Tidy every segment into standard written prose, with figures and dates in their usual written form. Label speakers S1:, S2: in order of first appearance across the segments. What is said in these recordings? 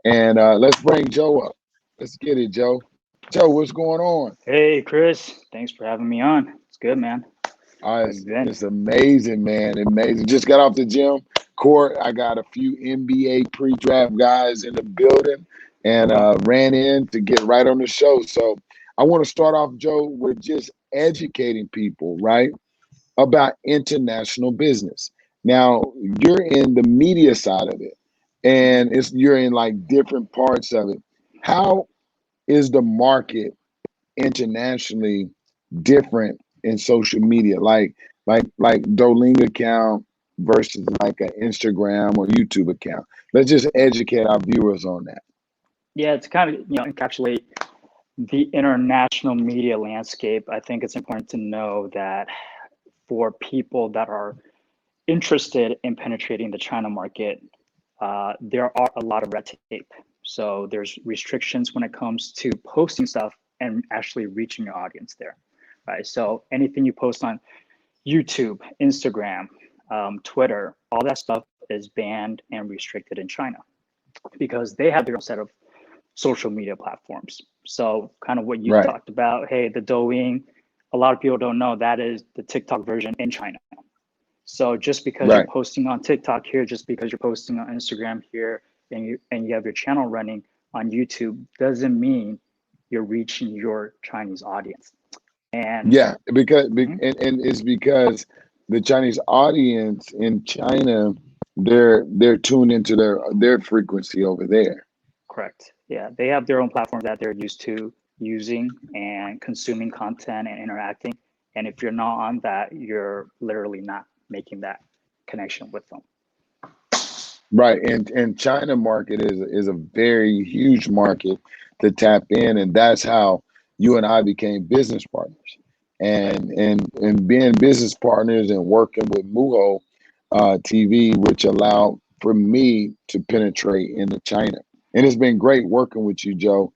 S1: And let's bring Joe up. Let's get it, Joe. Joe, what's going on?
S2: Hey, Chris. Thanks for having me on. It's good, man. How you
S1: It's
S2: been?
S1: amazing, man. Amazing. Just got off the gym court. I got a few NBA pre-draft guys in the building and
S2: Okay.
S1: ran in to get right on the show. So I want to start off, Joe, with just educating people, right, about international business. Now, you're in the media side of it, and it's you're in like different parts of it. How is the market internationally different in social media, like Doling account versus like an Instagram or YouTube account? Let's just educate our viewers on that.
S2: Yeah, it's kind of, encapsulate the international media landscape. I think it's important to know that for people that are interested in penetrating the China market, there are a lot of red tape. So there's restrictions when it comes to posting stuff and actually reaching your audience there, right? So anything you post on YouTube, Instagram, Twitter, all that stuff is banned and restricted in China because they have their own set of social media platforms. So, kind of what you
S1: Right,
S2: talked about, hey, the Douyin, a lot of people don't know that is the TikTok version in China. So, just because you're
S1: right,
S2: posting on TikTok here, just because you're posting on Instagram here, and you have your channel running on YouTube, doesn't mean you're reaching your Chinese audience. And
S1: yeah, because
S2: mhm,
S1: and it's because the Chinese audience in China, they're tuned into their frequency over there.
S2: correct. Yeah, they have their own platform that they're used to using and consuming content and interacting. And if you're not on that, you're literally not making that connection with them.
S1: Right, and China market is a very huge market to tap in, and that's how you and I became business partners, and being business partners and working with Muho TV, which allowed for me to penetrate into China, and it's been great working with you, Joe.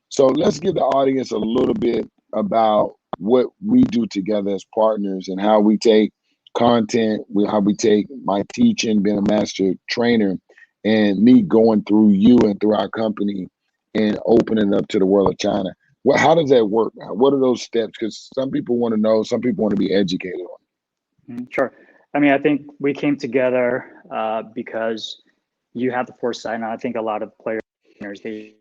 S1: So let's give the audience a little bit about what we do together as partners and how we take content, how we take my teaching, being a master trainer, and me going through you and through our company and opening up to the world of China. How does that work? What are those steps? Because some people want to know, some people want to be educated on.
S2: Sure. I mean, I think we came together because you had the foresight, and I think a lot of players they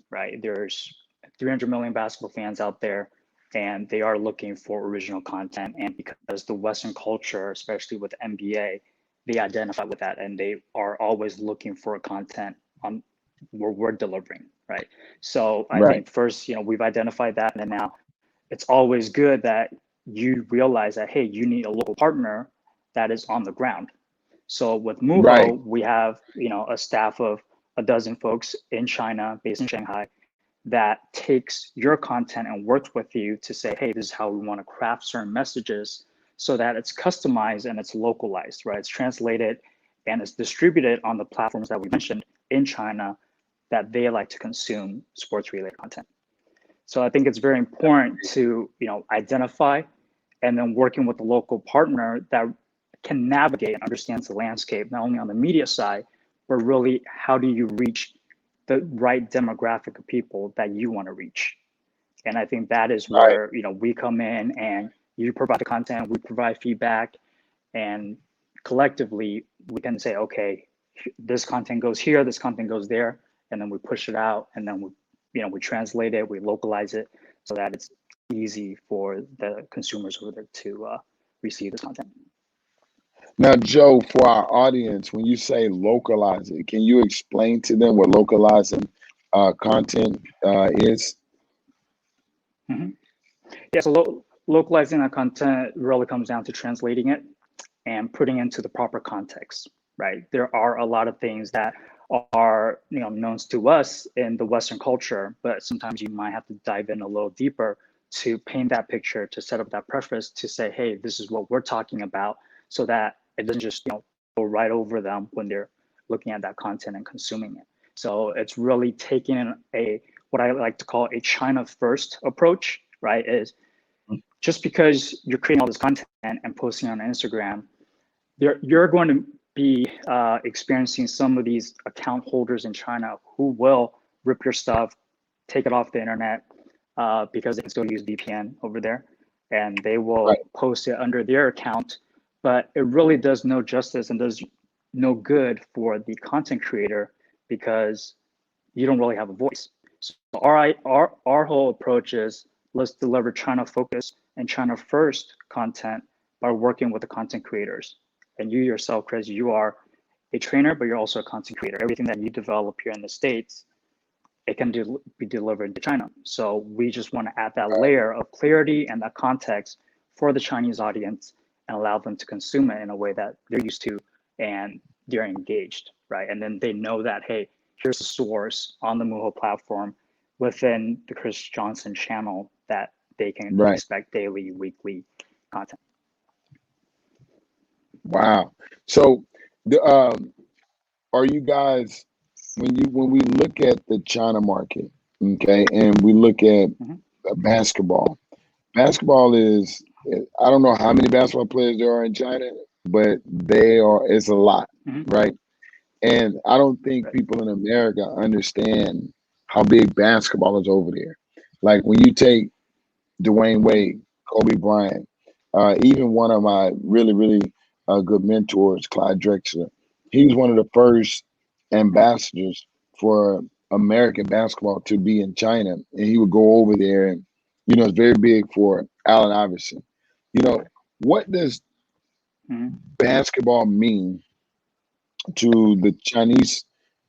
S2: right. There's 300 million basketball fans out there, and they are looking for original content. And because the Western culture, especially with NBA, they identify with that, and they are always looking for content on where we're delivering, right? So I
S1: Right,
S2: think first, we've identified that, and now it's always good that you realize that hey, you need a local partner that is on the ground. So with
S1: right,
S2: Muho, we have a staff of a dozen folks in China, based in Shanghai, that takes your content and works with you to say, hey, this is how we want to craft certain messages so that it's customized and it's localized, right? It's translated and it's distributed on the platforms that we mentioned in China that they like to consume sports related content. So I think it's very important to, identify and then working with a local partner that can navigate and understands the landscape, not only on the media side, but really how do you reach the right demographic of people that you want to reach. And I think that is
S1: right.
S2: where, we come in and you provide the content, we provide feedback, and collectively we can say, okay, this content goes here, this content goes there, and then we push it out, and then we translate it, we localize it, so that it's easy for the consumers over there to receive this content.
S1: Now, Joe, for our audience, when you say localize it, can you explain to them what localizing content is?
S2: Mm-hmm. Yeah, so localizing that content really comes down to translating it and putting into the proper context, right? There are a lot of things that are known to us in the Western culture, but sometimes you might have to dive in a little deeper to paint that picture, to set up that preface, to say, hey, this is what we're talking about, so that it doesn't just go right over them when they're looking at that content and consuming it. So it's really taking a what I like to call a China first approach, right? Is just because you're creating all this content and posting on Instagram, you're going to be experiencing some of these account holders in China who will rip your stuff, take it off the internet, because they can still use VPN over there, and they will
S1: Right.
S2: post it under their account. But it really does no justice and does no good for the content creator because you don't really have a voice. So our whole approach is let's deliver China focus and China first content by working with the content creators. And you yourself, Chris, you are a trainer, but you're also a content creator. Everything that you develop here in the States, it can be delivered to China. So we just want to add that layer of clarity and that context for the Chinese audience and allow them to consume it in a way that they're used to and they're engaged, right? And then they know that, hey, here's a source on the Muho platform within the Chris Johnson channel that they can
S1: Right.
S2: expect daily, weekly content.
S1: Wow. So the are you guys when we look at the China market, okay, and we look at
S2: Mhm.
S1: basketball. Basketball is I don't know how many basketball players there are in China, but it's a lot,
S2: Mhm.
S1: right? And I don't think
S2: Right.
S1: people in America understand how big basketball is over there. Like when you take Dwayne
S2: Mhm.
S1: Wade, Kobe Bryant, even one of my really good mentors, Clyde Drexler. He was one of the first
S2: Mhm.
S1: ambassadors for American basketball to be in China, and he would go over there, and it's very big for Allen Iverson. You know, what does
S2: Mhm.
S1: basketball mean to the Chinese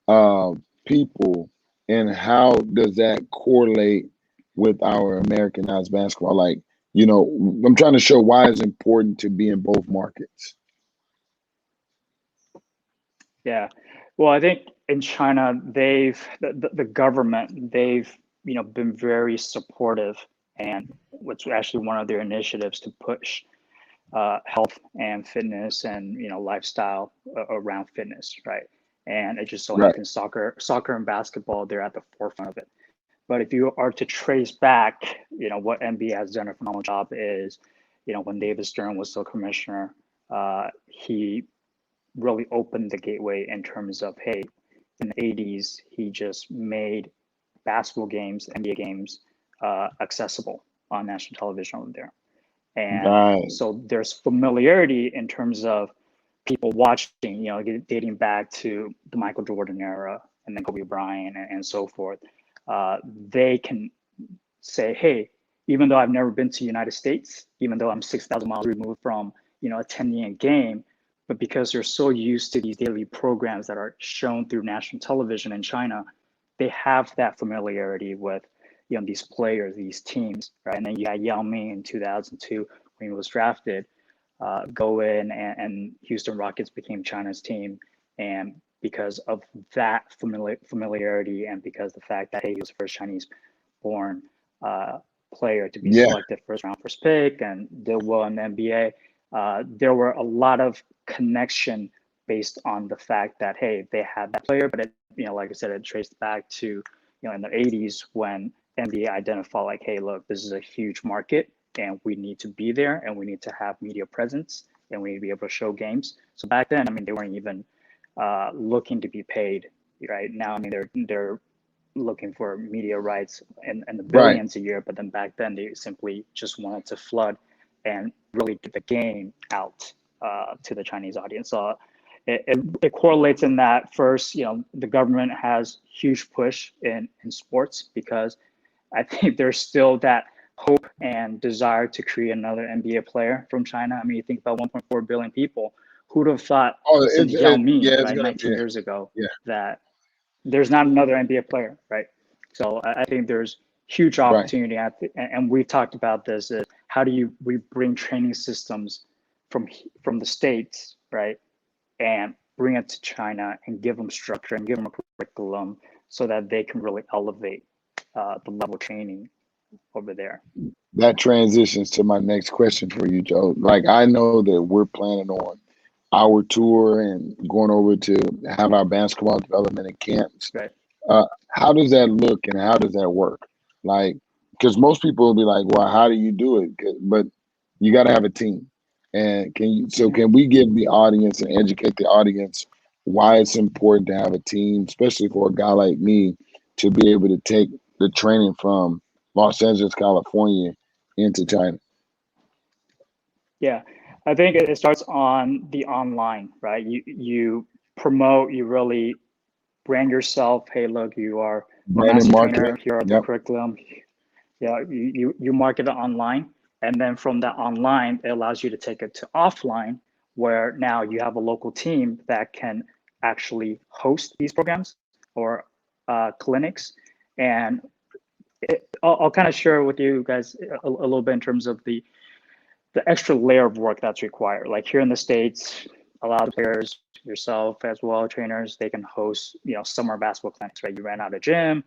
S1: uh, people, and how does that correlate with our Americanized basketball? Like, I'm trying to show why it's important to be in both markets.
S2: Yeah. Well, I think in China, the government, they've, been very supportive, and what's actually one of their initiatives to push health and fitness and, lifestyle around fitness, right? And it just so
S1: Right.
S2: happens soccer and basketball, they're at the forefront of it. But if you are to trace back, what NBA has done a phenomenal job is, when David Stern was still commissioner, he really opened the gateway in terms of, hey, in the 80s, he just made basketball games, NBA games, accessible on national television over there. And
S1: Right.
S2: so there's familiarity in terms of people watching, dating back to the Michael Jordan era and then Kobe Bryant and so forth. They can say, hey, even though I've never been to the United States, even though I'm 6,000 miles removed from, attending a game, but because they're so used to these daily programs that are shown through national television in China, they have that familiarity with, these players, these teams, right? And then you got Yao Ming in 2002 when he was drafted, go in and Houston Rockets became China's team. And because of that familiarity and because the fact that, hey, he was the first Chinese born uh, player to be
S1: Yeah.
S2: selected first round, first pick, and did well in the NBA. There were a lot of connection based on the fact that, hey, they had that player, but it, like I said, it traced back to, in the 80s when NBA identified like, hey, look, this is a huge market and we need to be there and we need to have media presence and we need to be able to show games. So back then, I mean, they weren't even looking to be paid. Right now, I mean, they're looking for media rights and the
S1: Right.
S2: billions a year, but then back then they simply just wanted to flood and really get the game out to the Chinese audience. So it correlates in that first, the government has huge push in sports because I think there's still that hope and desire to create another NBA player from China. I mean, you think about 1.4 billion people. Who'd have thought
S1: Oh,
S2: since Yao
S1: yeah,
S2: Ming,
S1: it's
S2: right,
S1: gonna be.
S2: 19 years ago,
S1: Yeah.
S2: that there's not another NBA player, right? So I think there's huge
S1: Right.
S2: opportunity and we've talked about this. Is how do we bring training systems from the states, right, and bring it to China and give them structure and give them a curriculum so that they can really elevate the level of training over there.
S1: That transitions to my next question for you, Joe. Like, I know that we're planning on our tour and going over to have our basketball development and camps.
S2: Right.
S1: How does that look and how does that work? Like, because most people will be like, well, how do you do it? But you got to have a team. And
S2: Mhm.
S1: can we give the audience and educate the audience why it's important to have a team, especially for a guy like me to be able to take the training from Los Angeles, California into China?
S2: Yeah, I think it starts on the online, right? You promote, you really brand yourself. Hey, look, you are a
S1: Brand and
S2: master trainer.
S1: marketing.
S2: Here are the
S1: Yep.
S2: curriculum. Yeah, you market it online, and then from that online, it allows you to take it to offline, where now you have a local team that can actually host these programs or clinics. And I'll kind of share with you guys a little bit in terms of the extra layer of work that's required. Like here in the States, a lot of players, yourself as well, trainers, they can host, summer basketball clinics, right? You rent out a gym,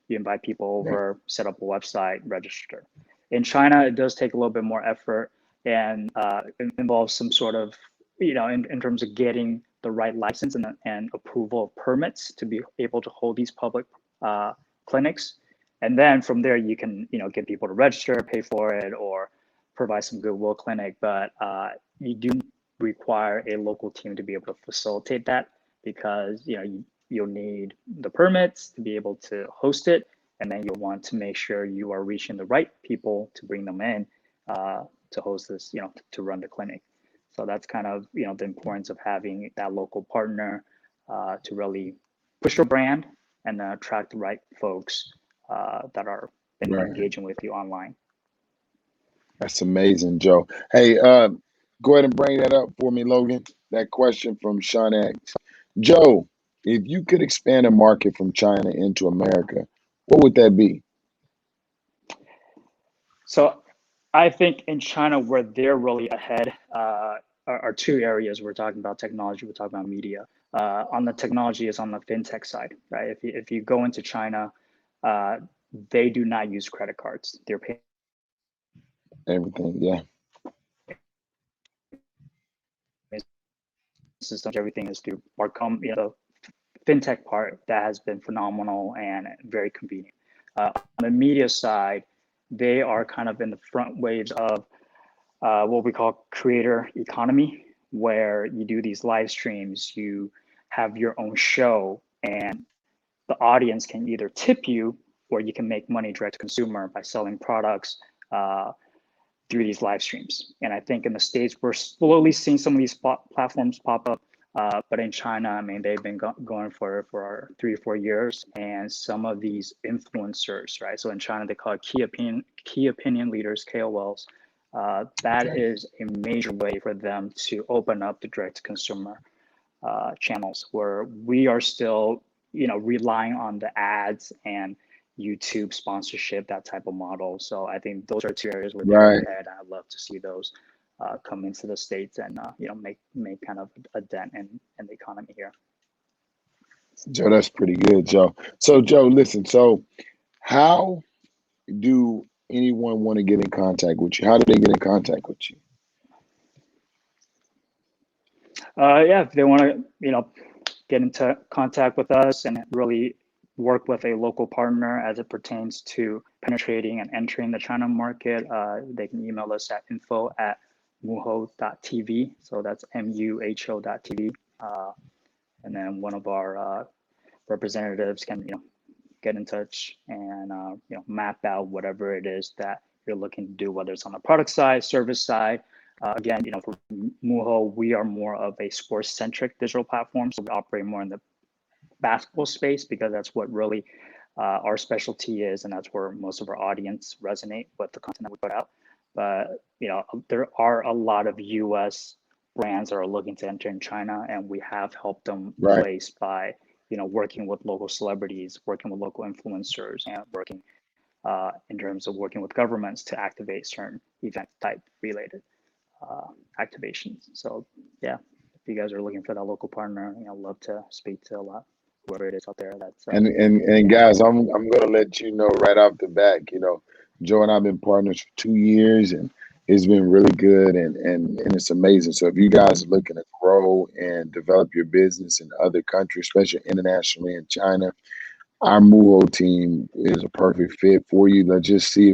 S2: you invite people
S1: Right.
S2: over, set up a website, register. In China, it does take a little bit more effort and involves some sort of, in terms of getting the right license and approval of permits to be able to hold these public clinics. And then from there, you can, get people to register, pay for it, or provide some goodwill clinic. But you do require a local team to be able to facilitate that because, you'll need the permits to be able to host it, and then you'll want to make sure you are reaching the right people to bring them in to host this, to run the clinic. So that's kind of, the importance of having that local partner to really push your brand and attract the right folks that are
S1: Right.
S2: engaging with you online.
S1: That's amazing, Joe. Hey, go ahead and bring that up for me, Logan. That question from Sean X. Joe, if you could expand a market from China into America, what would that be?
S2: So I think in China, where they're really ahead, are two areas. We're talking about technology, we're talking about media. On the technology is on the fintech side, right? If you go into China, uh, they do not use credit cards. Their payment
S1: Everything. Yeah.
S2: systems, everything is through Barcom. Fintech part that has been phenomenal and very convenient. On the media side, they are kind of in the front waves of what we call creator economy, where you do these live streams, you have your own show, and the audience can either tip you or you can make money direct to consumer by selling products through these live streams. And I think in the States, we're slowly seeing some of these platforms pop up. But in China, I mean, they've been going for 3 or 4 years, and some of these influencers, right? So in China, they call it key opinion leaders, KOLs. That
S1: Okay.
S2: is a major way for them to open up the direct to consumer channels, where we are still, relying on the ads and YouTube sponsorship, that type of model. So I think those are two areas where they're
S1: Right.
S2: ahead. I'd love to see those come into the States and make kind of a dent in the economy here.
S1: Joe, that's pretty good, Joe. So, Joe, listen. So, how do anyone want to get in contact with you? How do they get in contact with you?
S2: Yeah, if they want to, get into contact with us and really work with a local partner as it pertains to penetrating and entering the China market, they can email us at info@muho.tv. So that's muho.tv. And then one of our representatives can, get in touch and, map out whatever it is that you're looking to do, whether it's on the product side, service side. Again, for Muho, we are more of a sports-centric digital platform, so we operate more in the basketball space because that's what really our specialty is, and that's where most of our audience resonate with the content that we put out. But there are a lot of U.S. brands that are looking to enter in China, and we have helped them
S1: Right.
S2: place by working with local celebrities, working with local influencers, and working in terms of working with governments to activate certain event type related uh, activations. So yeah, if you guys are looking for that local partner, love to speak to a lot whoever it is out there. That's
S1: And guys, I'm gonna let you know right off the bat. Joe and I've been partners for 2 years, and it's been really good, and it's amazing. So if you guys are looking to grow and develop your business in other countries, especially internationally in China, our Muho team is a perfect fit for you. Let's just see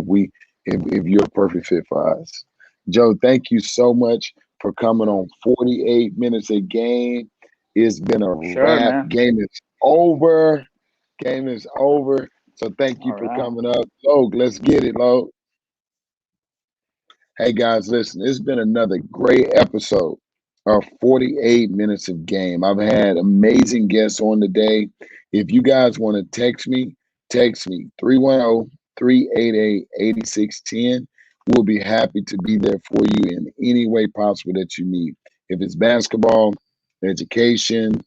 S1: if you're a perfect fit for us. Joe, thank you so much for coming on 48 minutes a game. It's been a
S2: Sure,
S1: wrap.
S2: man.
S1: Game is over. Game is over. So thank you
S2: All
S1: for
S2: right.
S1: coming up. Log, let's get it, Log. Hey guys, listen, it's been another great episode of 48 minutes of game. I've had amazing guests on today. If you guys want to text me 310-388-8610. We'll be happy to be there for you in any way possible that you need. If it's basketball, education,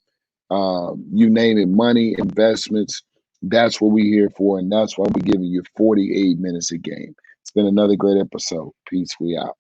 S1: you name it, money, investments, that's what we're here for. And that's why we're giving you 48 minutes a game. It's been another great episode. Peace. We out.